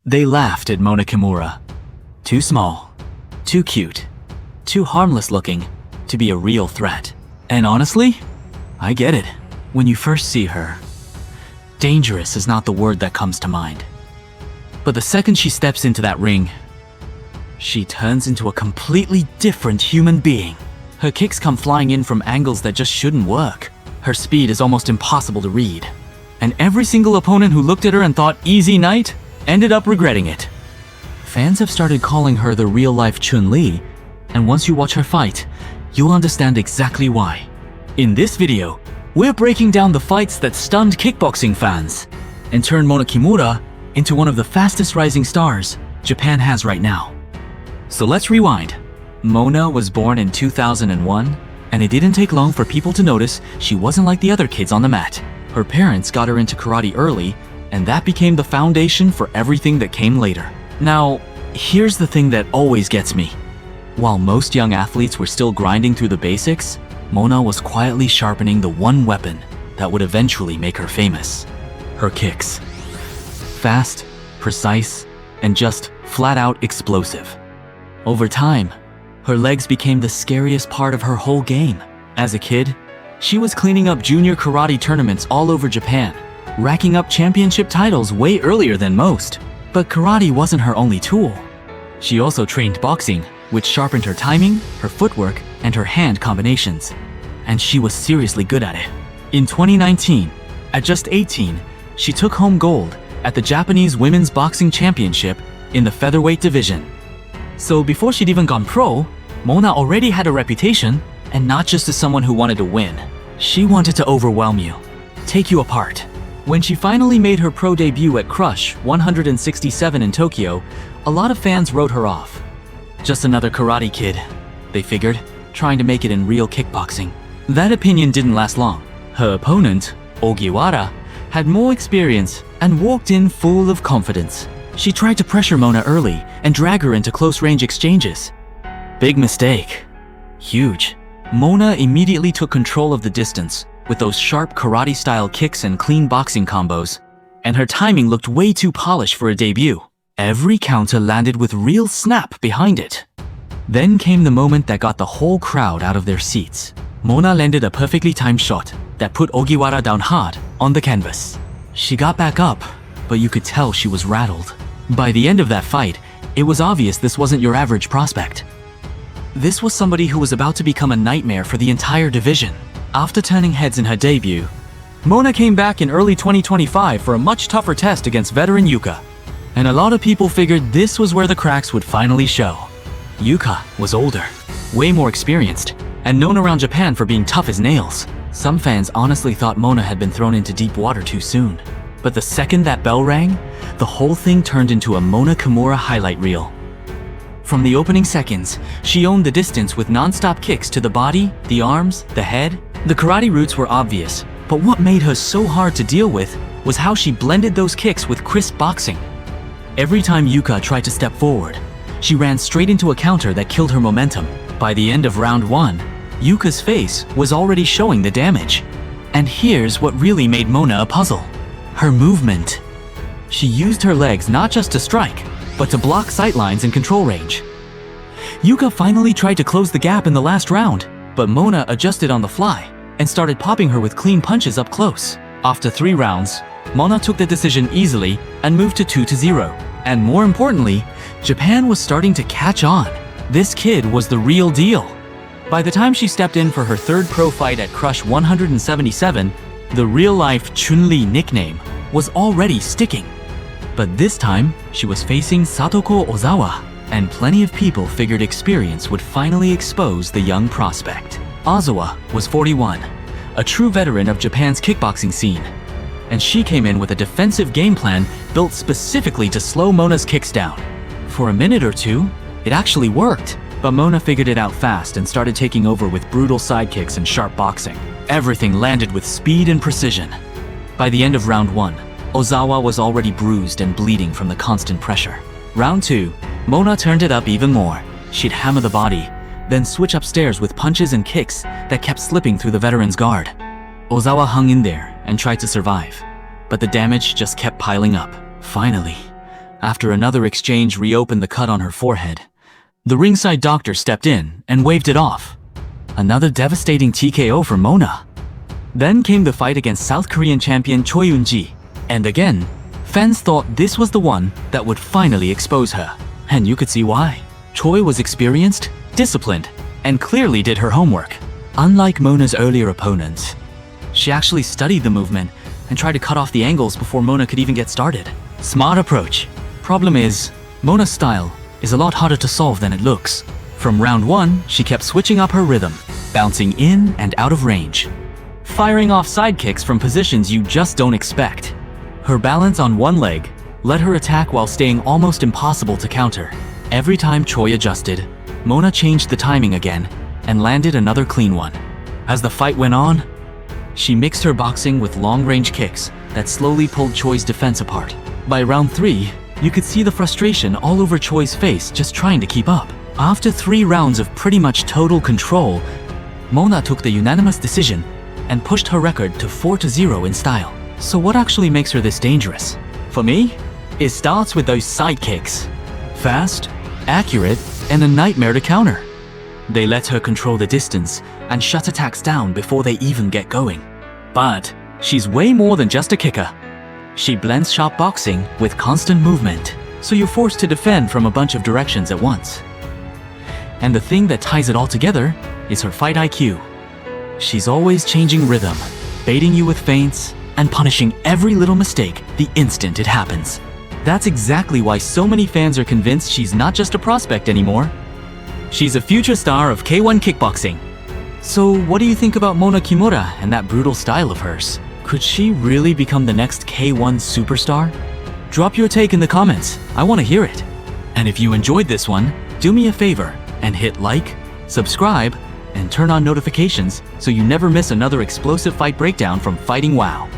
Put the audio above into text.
They laughed at Mona Kimura. Too small, too cute, too harmless looking to be a real threat. And honestly, I get it. When you first see her, dangerous is not the word that comes to mind. But the second she steps into that ring, she turns into a completely different human being. Her kicks come flying in from angles that just shouldn't work. Her speed is almost impossible to read. And every single opponent who looked at her and thought easy night ended up regretting it. Fans have started calling her the real-life Chun-Li, and once you watch her fight, you'll understand exactly why. In this video, we're breaking down the fights that stunned kickboxing fans and turned Mona Kimura into one of the fastest rising stars Japan has right now. So let's rewind. Mona was born in 2001, and it didn't take long for people to notice she wasn't like the other kids on the mat. Her parents got her into karate early, and that became the foundation for everything that came later. Now, here's the thing that always gets me. While most young athletes were still grinding through the basics, Mona was quietly sharpening the one weapon that would eventually make her famous: her kicks. Fast, precise, and just flat-out explosive. Over time, her legs became the scariest part of her whole game. As a kid, she was cleaning up junior karate tournaments all over Japan, racking up championship titles way earlier than most. But karate wasn't her only tool. She also trained boxing, which sharpened her timing, her footwork, and her hand combinations. And she was seriously good at it. In 2019, at just 18, she took home gold at the Japanese Women's Boxing Championship in the featherweight division. So before she'd even gone pro, Mona already had a reputation, and not just as someone who wanted to win. She wanted to overwhelm you, take you apart. When she finally made her pro debut at Krush 167 in Tokyo, a lot of fans wrote her off. Just another karate kid, they figured, trying to make it in real kickboxing. That opinion didn't last long. Her opponent, Ogiwara, had more experience and walked in full of confidence. She tried to pressure Mona early and drag her into close-range exchanges. Big mistake. Huge. Mona immediately took control of the distance with those sharp karate-style kicks and clean boxing combos, and her timing looked way too polished for a debut. Every counter landed with real snap behind it. Then came the moment that got the whole crowd out of their seats. Mona landed a perfectly timed shot that put Ogiwara down hard on the canvas. She got back up, but you could tell she was rattled. By the end of that fight, it was obvious this wasn't your average prospect. This was somebody who was about to become a nightmare for the entire division. After turning heads in her debut, Mona came back in early 2025 for a much tougher test against veteran Yuka. And a lot of people figured this was where the cracks would finally show. Yuka was older, way more experienced, and known around Japan for being tough as nails. Some fans honestly thought Mona had been thrown into deep water too soon. But the second that bell rang, the whole thing turned into a Mona Kimura highlight reel. From the opening seconds, she owned the distance with non-stop kicks to the body, the arms, the head. The karate roots were obvious, but what made her so hard to deal with was how she blended those kicks with crisp boxing. Every time Yuka tried to step forward, she ran straight into a counter that killed her momentum. By the end of round 1, Yuka's face was already showing the damage. And here's what really made Mona a puzzle: her movement. She used her legs not just to strike, but to block sightlines and control range. Yuka finally tried to close the gap in the last round, but Mona adjusted on the fly and started popping her with clean punches up close. After 3 rounds, Mona took the decision easily and moved to 2-0. And more importantly, Japan was starting to catch on. This kid was the real deal. By the time she stepped in for her 3rd pro fight at Krush 177, the real-life Chun-Li nickname was already sticking. But this time, she was facing Satoko Ozawa, and plenty of people figured experience would finally expose the young prospect. Ozawa was 41, a true veteran of Japan's kickboxing scene, and she came in with a defensive game plan built specifically to slow Mona's kicks down. For a minute or two, it actually worked, but Mona figured it out fast and started taking over with brutal side kicks and sharp boxing. Everything landed with speed and precision. By the end of round 1, Ozawa was already bruised and bleeding from the constant pressure. Round 2, Mona turned it up even more. She'd hammer the body, then switch upstairs with punches and kicks that kept slipping through the veteran's guard. Ozawa hung in there and tried to survive, but the damage just kept piling up. Finally, After another exchange reopened the cut on her forehead, the ringside doctor stepped in and waved it off. Another devastating TKO for Mona. Then came the fight against South Korean champion Choi Eun-ji, and again, fans thought this was the one that would finally expose her. And you could see why. Choi was experienced, disciplined, and clearly did her homework. Unlike Mona's earlier opponents, she actually studied the movement and tried to cut off the angles before Mona could even get started. Smart approach. Problem is, Mona's style is a lot harder to solve than it looks. From round 1, she kept switching up her rhythm, bouncing in and out of range, firing off side kicks from positions you just don't expect. Her balance on one leg let her attack while staying almost impossible to counter. Every time Choi adjusted, Mona changed the timing again and landed another clean one. As the fight went on, she mixed her boxing with long-range kicks that slowly pulled Choi's defense apart. By round 3, you could see the frustration all over Choi's face just trying to keep up. After 3 rounds of pretty much total control, Mona took the unanimous decision and pushed her record to 4-0 in style. So what actually makes her this dangerous? For me, it starts with those side kicks. Fast, accurate, and a nightmare to counter. They let her control the distance and shut attacks down before they even get going. But she's way more than just a kicker. She blends sharp boxing with constant movement, so you're forced to defend from a bunch of directions at once. And the thing that ties it all together is her fight IQ. She's always changing rhythm, baiting you with feints, and punishing every little mistake the instant it happens. That's exactly why so many fans are convinced she's not just a prospect anymore. She's a future star of K1 kickboxing. So what do you think about Mona Kimura and that brutal style of hers? Could she really become the next K1 superstar? Drop your take in the comments. I want to hear it. And if you enjoyed this one, do me a favor and hit like, subscribe, and turn on notifications so you never miss another explosive fight breakdown from Fighting Wow.